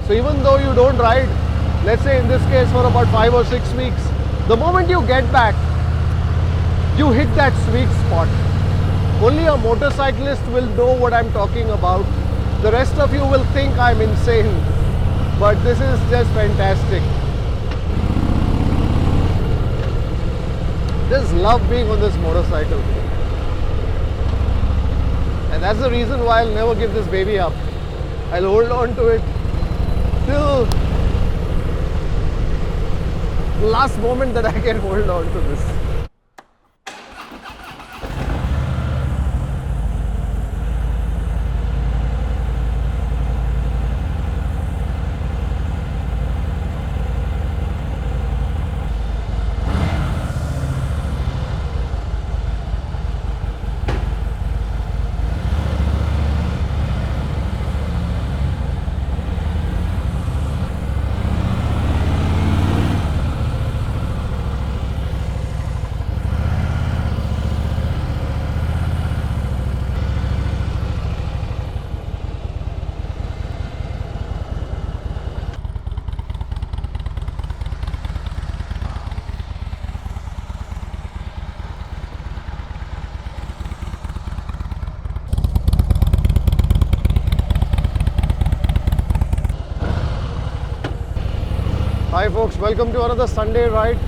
So even though you don't ride, let's say in this case for about 5 or 6 weeks, the moment you get back, you hit that sweet spot. Only a motorcyclist will know what I'm talking about. The rest of you will think I'm insane, but this is just fantastic. Just love being on this motorcycle. And that's the reason why I'll never give this baby up. I'll hold on to it till the last moment that I can hold on to this. Hi folks, welcome to another Sunday ride.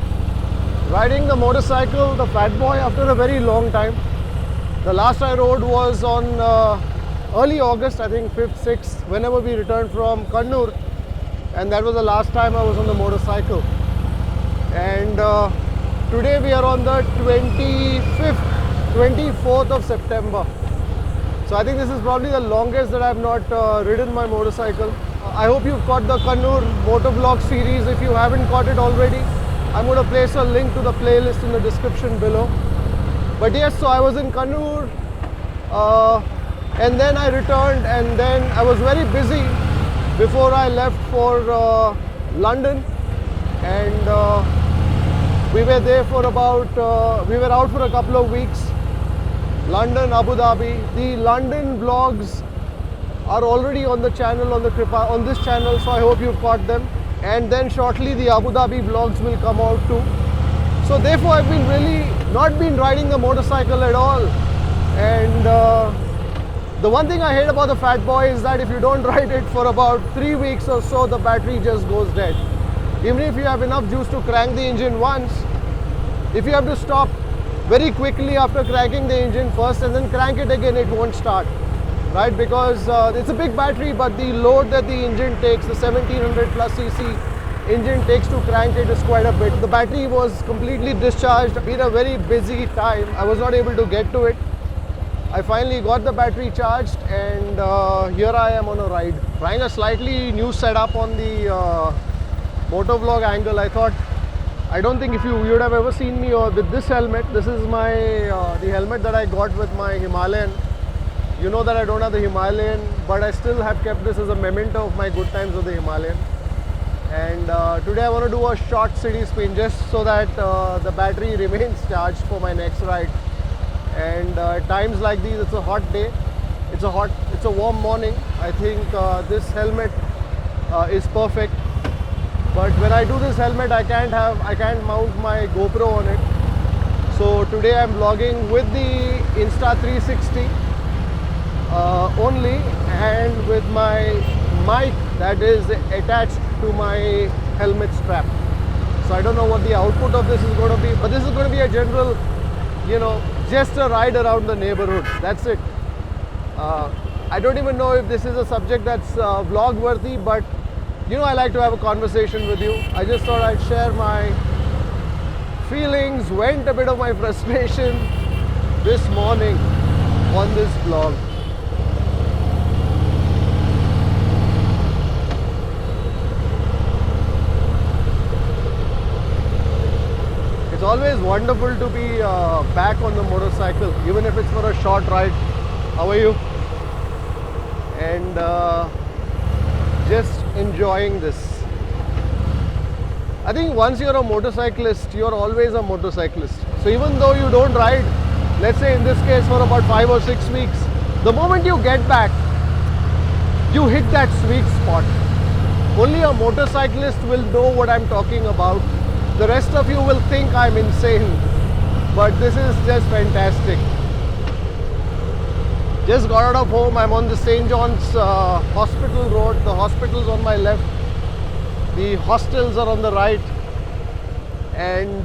Riding the motorcycle, the fat boy, after a very long time. The last I rode was on early August, I think 5th, 6th, whenever we returned from Kannur. And that was the last time I was on the motorcycle. And today we are on the 24th of September. So I think this is probably the longest that I have not ridden my motorcycle. I hope you've caught the Kannur motovlog series. If you haven't caught it already, I'm going to place a link to the playlist in the description below. But yes, so I was in Kannur and then I returned, and then I was very busy before I left for London, and we were there for about, we were out for a couple of weeks. London, Abu Dhabi. The London vlogs are already on the channel, on the Kripal, on this channel, so I hope you've caught them. And then shortly the Abu Dhabi vlogs will come out too. So therefore I've been really not been riding the motorcycle at all. And the one thing I hate about the fat boy is that if you don't ride it for about 3 weeks or so, the battery just goes dead. Even if you have enough juice to crank the engine once, if you have to stop very quickly after cranking the engine first and then crank it again, it won't start. Right, because it's a big battery, but the load that the engine takes, the 1700 plus cc engine takes to crank it is quite a bit. The battery was completely discharged. It's been a very busy time. I was not able to get to it. I finally got the battery charged, and here I am on a ride. Trying a slightly new setup on the motovlog angle. I thought, I don't think if you would have ever seen me with this helmet. This is my the helmet that I got with my Himalayan. You know that I don't have the Himalayan, but I still have kept this as a memento of my good times with the Himalayan. And today I want to do a short city spin just so that the battery remains charged for my next ride. And at times like these, it's a hot day, it's a warm morning. I think this helmet is perfect. But when I do this helmet, I can't mount my GoPro on it. So today I'm vlogging with the Insta 360. Only, and with my mic that is attached to my helmet strap. So I don't know what the output of this is going to be, but this is going to be a general, you know, just a ride around the neighborhood. That's it. I don't even know if this is a subject that's vlog worthy, but you know, I like to have a conversation with you. I just thought I'd share my feelings, vent a bit of my frustration this morning on this vlog. It's always wonderful to be back on the motorcycle, even if it's for a short ride. How are you? And just enjoying this. I think once you're a motorcyclist, you're always a motorcyclist. So even though you don't ride, let's say in this case for about 5 or 6 weeks, the moment you get back, you hit that sweet spot. Only a motorcyclist will know what I'm talking about. The rest of you will think I'm insane, but this is just fantastic. Just got out of home. I'm on the St. John's Hospital Road. The hospital's on my left. The hostels are on the right. And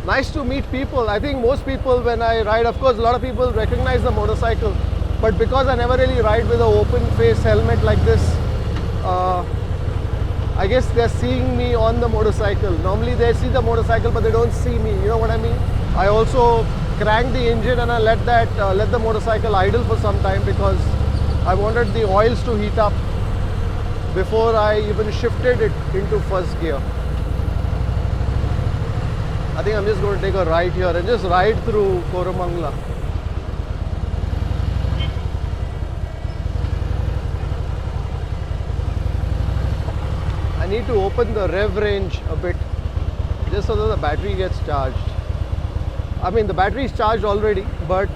nice to meet people. I think most people when I ride, of course, a lot of people recognize the motorcycle. But because I never really ride with an open face helmet like this, I guess they're seeing me on the motorcycle. Normally they see the motorcycle but they don't see me, you know what I mean? I also cranked the engine and I let the motorcycle idle for some time because I wanted the oils to heat up before I even shifted it into first gear. I think I'm just going to take a right here and just ride through Koramangala. I need to open the rev range a bit just so that the battery gets charged. I mean, the battery is charged already, but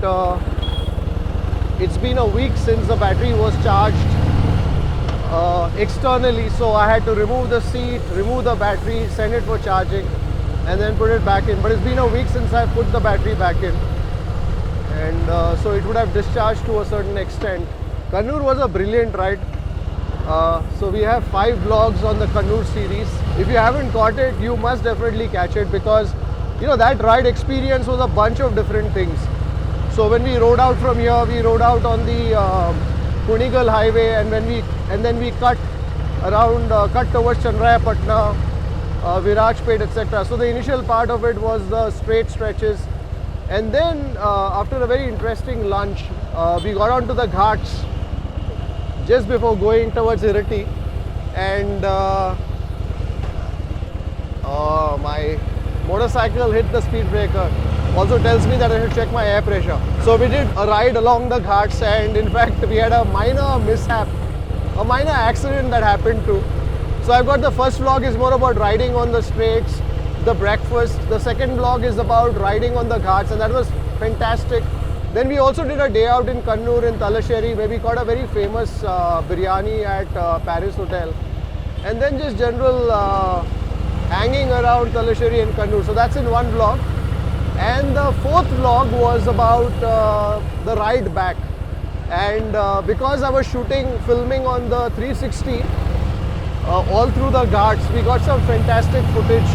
it's been a week since the battery was charged externally, so I had to remove the seat, remove the battery, send it for charging and then put it back in. But it's been a week since I put the battery back in, and so it would have discharged to a certain extent. Kannur was a brilliant ride. So we have 5 vlogs on the Kannur series. If you haven't caught it, you must definitely catch it because you know that ride experience was a bunch of different things. So when we rode out from here, we rode out on the Kunigal highway, and then we cut around, cut towards Chandraya Patna, Virajpet, etc. So the initial part of it was the straight stretches, and then after a very interesting lunch, we got onto the Ghats just before going towards Irati, and my motorcycle hit the speed breaker. Also tells me that I should check my air pressure. So we did a ride along the Ghats, and in fact we had a minor mishap, a minor accident that happened too. So I've got the first vlog is more about riding on the straights, the breakfast. The second vlog is about riding on the Ghats, and that was fantastic. Then we also did a day out in Kannur in THALASSERY where we caught a very famous biryani at Paris Hotel, and then just general hanging around THALASSERY and Kannur. So that's in one vlog. And the fourth vlog was about the ride back, and because I was filming on the 360 all through the Ghats, we got some fantastic footage,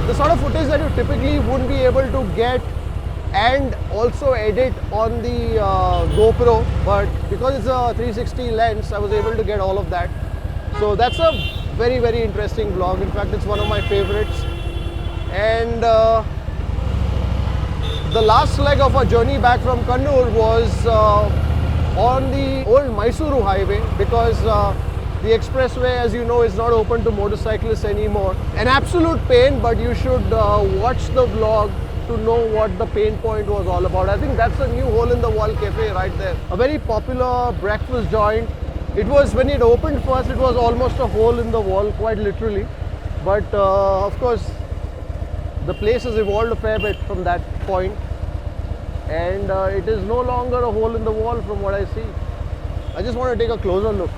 the sort of footage that you typically wouldn't be able to get and also edit on the GoPro, but because it's a 360 lens, I was able to get all of that. So that's a very, very interesting vlog. In fact, it's one of my favorites. And the last leg of our journey back from Kannur was on the old Mysuru highway, because the expressway, as you know, is not open to motorcyclists anymore. An absolute pain, but you should watch the vlog to know what the pain point was all about. I think that's a new hole-in-the-wall cafe right there. A very popular breakfast joint. It was, when it opened first, it was almost a hole in the wall, quite literally. But of course, the place has evolved a fair bit from that point, and it is no longer a hole in the wall from what I see. I just want to take a closer look.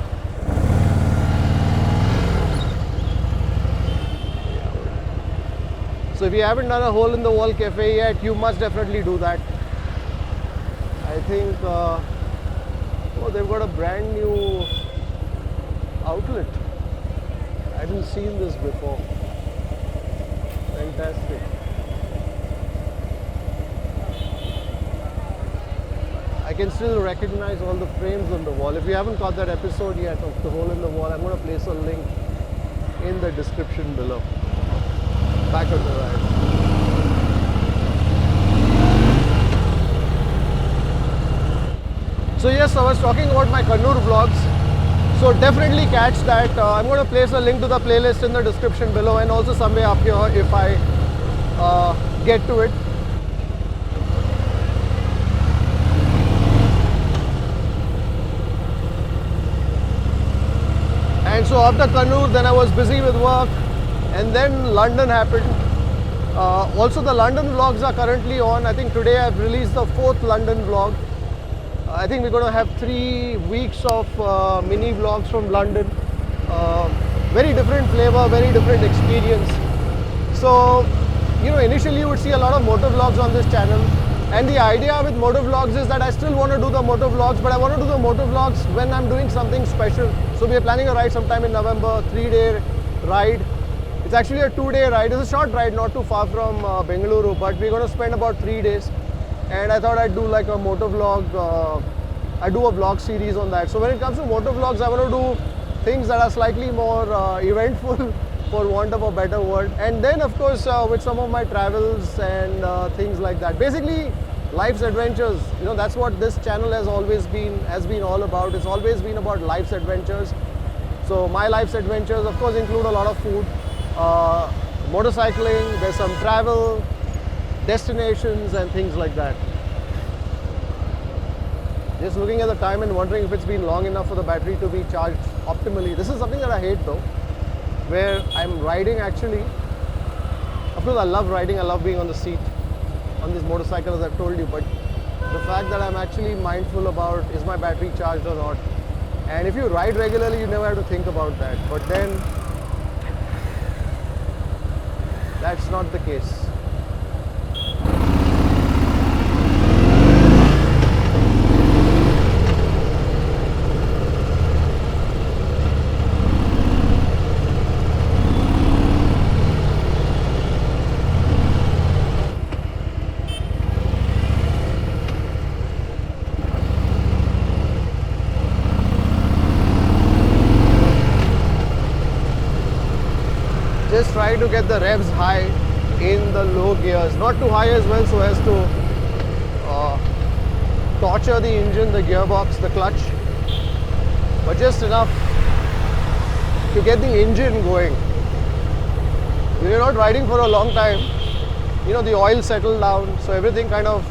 So if you haven't done a hole in the wall cafe yet, you must definitely do that. I think, oh, they've got a brand new outlet. I hadn't seen this before. Fantastic. I can still recognize all the frames on the wall. If you haven't caught that episode yet of the hole in the wall, I'm going to place a link in the description below. Back on the ride. So yes, I was talking about my Kannur vlogs. So definitely catch that. I'm going to place a link to the playlist in the description below, and also somewhere up here if I get to it. And so after Kannur, then I was busy with work. And then London happened. Also the London vlogs are currently on. I think today I've released the 4th London vlog. I think we're going to have 3 weeks of mini vlogs from London. Very different flavor, very different experience. So, initially you would see a lot of motovlogs on this channel. And the idea with motovlogs is that I still want to do the motovlogs, but I want to do the motovlogs when I'm doing something special. So we are planning a ride sometime in November, 3-day ride. It's actually a 2-day ride. It's a short ride, not too far from Bengaluru, but we're going to spend about 3 days. And I thought I'd do like a motovlog. I do a vlog series on that. So when it comes to motovlogs, I want to do things that are slightly more eventful, for want of a better word. And then of course with some of my travels and things like that. Basically life's adventures, that's what this channel has always been all about. It's always been about life's adventures. So my life's adventures of course include a lot of food, motorcycling, there's some travel, destinations and things like that. Just looking at the time and wondering if it's been long enough for the battery to be charged optimally. This is something that I hate though, where I'm riding actually. Of course I love riding, I love being on the seat on this motorcycle as I've told you, but the fact that I'm actually mindful about is my battery charged or not. And if you ride regularly, you never have to think about that. But then, that's not the case. Just try to get the revs high in the low gears, not too high as well so as to torture the engine, the gearbox, the clutch, but just enough to get the engine going. When you're not riding for a long time, the oil settled down, so everything kind of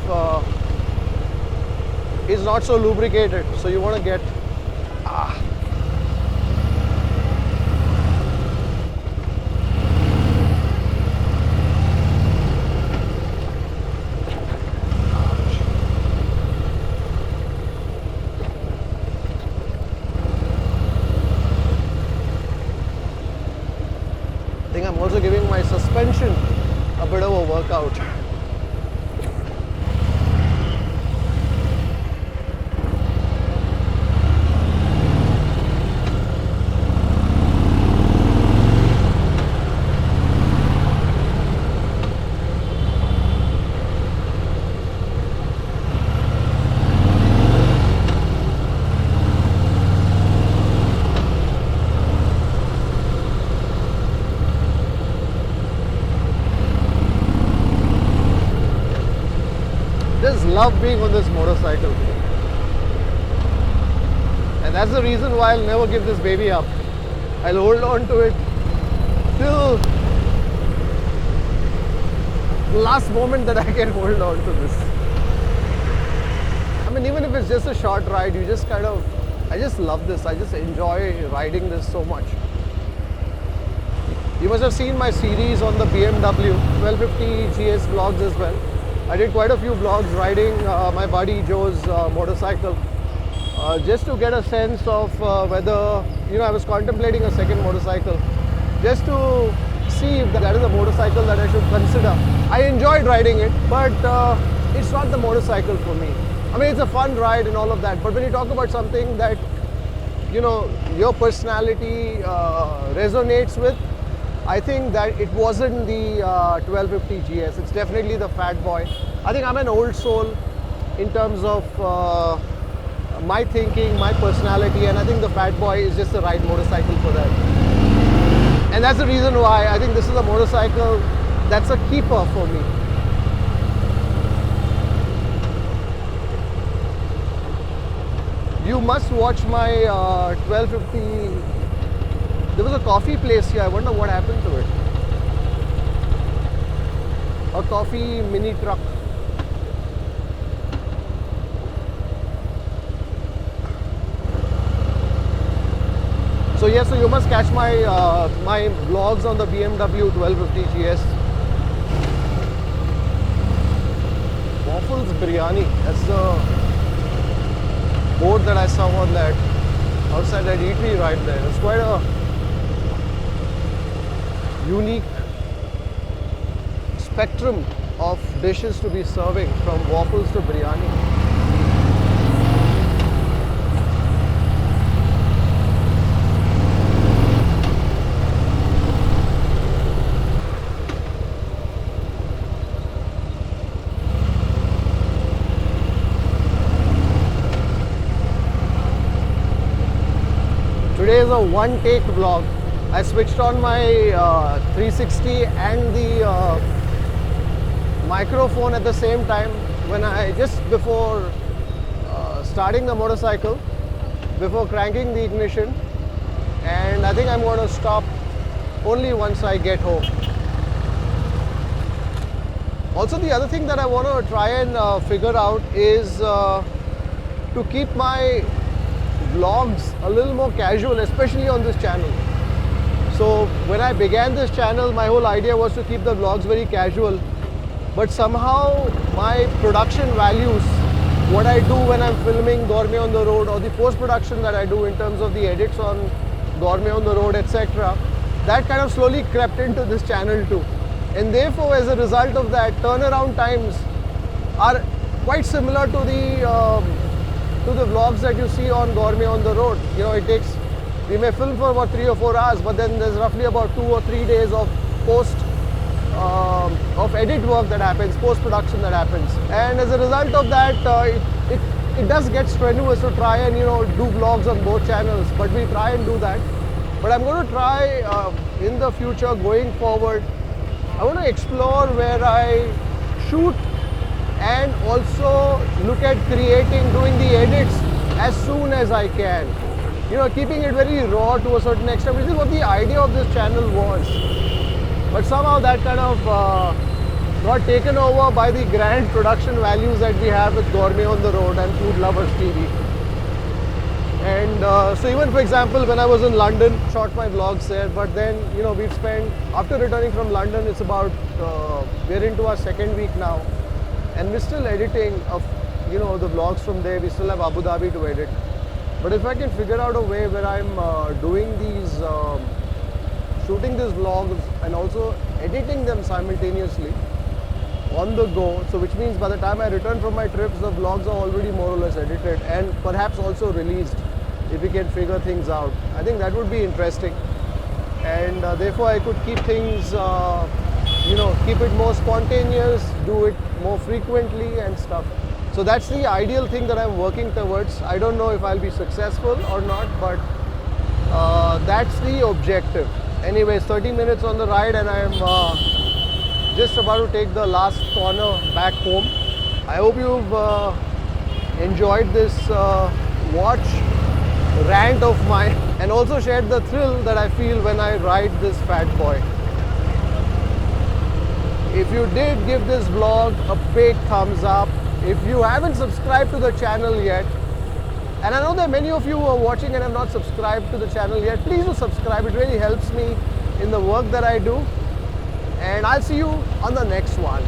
is not so lubricated, so you want to get I'm also giving my suspension a bit of a workout. Just love being on this motorcycle, and that's the reason why I'll never give this baby up. I'll hold on to it till the last moment that I can hold on to this. I mean, even if it's just a short ride, I just love this. I just enjoy riding this so much. You must have seen my series on the BMW 1250 GS vlogs as well. I did quite a few vlogs riding my buddy Joe's motorcycle, just to get a sense of whether, I was contemplating a second motorcycle, just to see if that is a motorcycle that I should consider. I enjoyed riding it, but it's not the motorcycle for me. I mean, it's a fun ride and all of that, but when you talk about something that, your personality resonates with, I think that it wasn't the 1250 GS. It's definitely the Fat Boy. I think I'm an old soul in terms of my thinking, my personality, and I think the Fat Boy is just the right motorcycle for that. And that's the reason why I think this is a motorcycle that's a keeper for me. You must watch my 1250. There was a coffee place here. I wonder what happened to it. A coffee mini truck. So yes, so you must catch my my vlogs on the BMW 1250 GS. Waffles Biryani. That's the board that I saw on that outside that eatery right there. It's quite a unique spectrum of dishes to be serving, from waffles to biryani. Today is a one-take vlog. I switched on my 360 and the microphone at the same time when I just before starting the motorcycle, before cranking the ignition, and I think I'm going to stop only once I get home. Also, the other thing that I want to try and figure out is to keep my vlogs a little more casual, especially on this channel. So when I began this channel, my whole idea was to keep the vlogs very casual, but somehow my production values, what I do when I'm filming Gourmet on the Road, or the post-production that I do in terms of the edits on Gourmet on the Road, etc., that kind of slowly crept into this channel too. And therefore, as a result of that, turnaround times are quite similar to the vlogs that you see on Gourmet on the Road. You know, we may film for about 3 or 4 hours, but then there's roughly about 2 or 3 days of edit work that happens, post-production that happens. And as a result of that, it does get strenuous to try and, you know, do vlogs on both channels, but we try and do that. But I'm going to try in the future, going forward, I want to explore where I shoot and also look at doing the edits as soon as I can. You know, keeping it very raw to a certain extent, which is what the idea of this channel was. But somehow that kind of got taken over by the grand production values that we have with Gourmet on the Road and Food Lovers TV. And so even, for example, when I was in London, shot my vlogs there, but then, you know, we've spent, after returning from London, it's about, we're into our second week now. And we're still editing the vlogs from there. We still have Abu Dhabi to edit. But if I can figure out a way where I'm doing these, shooting these vlogs and also editing them simultaneously on the go, so which means by the time I return from my trips, the vlogs are already more or less edited and perhaps also released, if we can figure things out. I think that would be interesting. And therefore I could keep things, keep it more spontaneous, do it more frequently and stuff. So that's the ideal thing that I'm working towards. I don't know if I'll be successful or not, but that's the objective. Anyways, 30 minutes on the ride and I'm just about to take the last corner back home. I hope you've enjoyed this watch rant of mine and also shared the thrill that I feel when I ride this fat boy. If you did, give this vlog a big thumbs up. If you haven't subscribed to the channel yet, and I know there are many of you who are watching and have not subscribed to the channel yet, please do subscribe. It really helps me in the work that I do. And I'll see you on the next one.